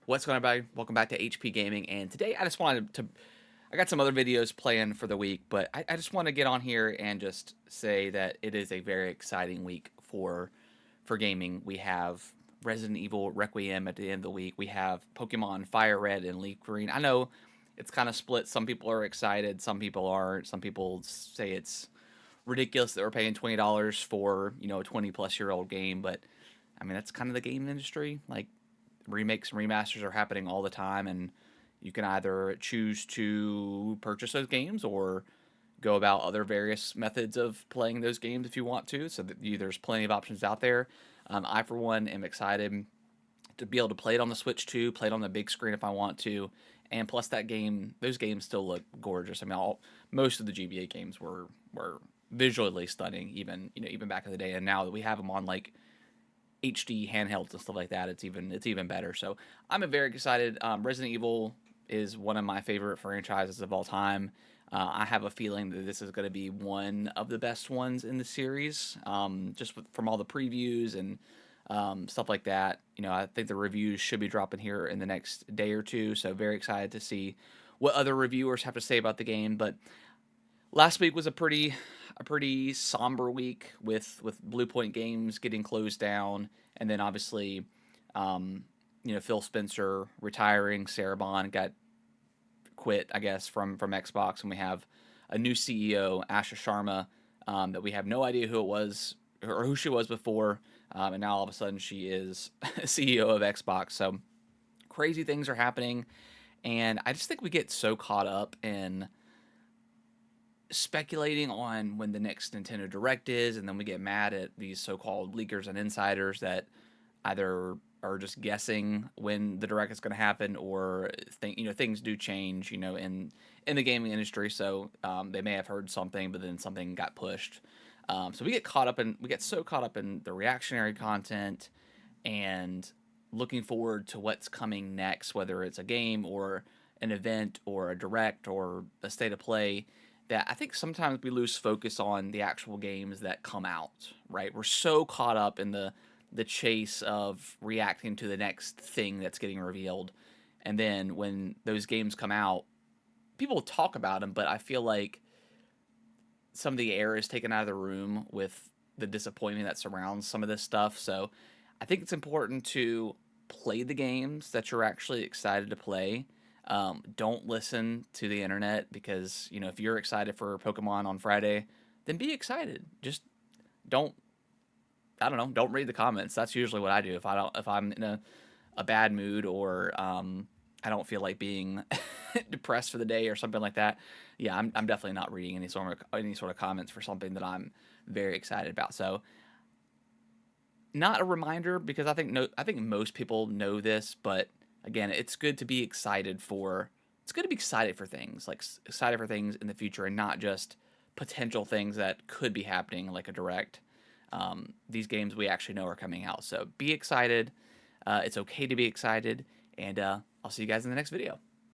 What's going on, everybody? Welcome back to HP Gaming. And today I just wanted to, I got some other videos planned for the week, but I just want to get on here and just say that it is a very exciting week for gaming. We have Resident Evil Requiem at the end of the week. We have Pokemon Fire Red and Leaf Green. I know it's kind of split. Some people are excited, some people aren't. Some people say it's ridiculous that we're paying $20 for, a 20-plus-year-old game, but I mean, that's kind of the game industry. Like, remakes and remasters are happening all the time, and you can either choose to purchase those games or go about other various methods of playing those games if you want to. So there's plenty of options out there. I, for one, am excited to be able to play it on the Switch too, play it on the big screen if I want to. And plus, those games still look gorgeous. I mean, most of the GBA games were visually stunning, even back in the day. And now that we have them on like HD handhelds and stuff like that, it's even better. So I'm very excited. Resident Evil is one of my favorite franchises of all time. I have a feeling that this is going to be one of the best ones in the series, from all the previews and stuff like that. I think the reviews should be dropping here in the next day or two. So very excited to see what other reviewers have to say about the game. But last week was a pretty somber week with Blue Point Games getting closed down, and then obviously, Phil Spencer retiring. Sarah Bond got quit, I guess, from Xbox, and we have a new CEO, Asha Sharma, that we have no idea who it was or who she was before, and now all of a sudden she is CEO of Xbox. So crazy things are happening, and I just think we get so caught up in speculating on when the next Nintendo Direct is, and then we get mad at these so-called leakers and insiders that either are just guessing when the Direct is going to happen, or things do change, in the gaming industry. So they may have heard something, but then something got pushed. So we get so caught up in the reactionary content and looking forward to what's coming next, whether it's a game or an event or a direct or a state of play, that I think sometimes we lose focus on the actual games that come out, right? We're so caught up in the chase of reacting to the next thing that's getting revealed. And then when those games come out, people talk about them, but I feel like some of the air is taken out of the room with the disappointment that surrounds some of this stuff. So I think it's important to play the games that you're actually excited to play. Don't listen to the internet because, if you're excited for Pokemon on Friday, then be excited. Just don't, I don't know, don't read the comments. That's usually what I do. If I'm in a bad mood, or I don't feel like being depressed for the day or something like that. Yeah, I'm definitely not reading any sort of comments for something that I'm very excited about. So not a reminder, because I think most people know this, but again, it's good to be excited for things, like excited for things in the future, and not just potential things that could be happening like a direct. These games we actually know are coming out, so be excited. It's okay to be excited, and I'll see you guys in the next video.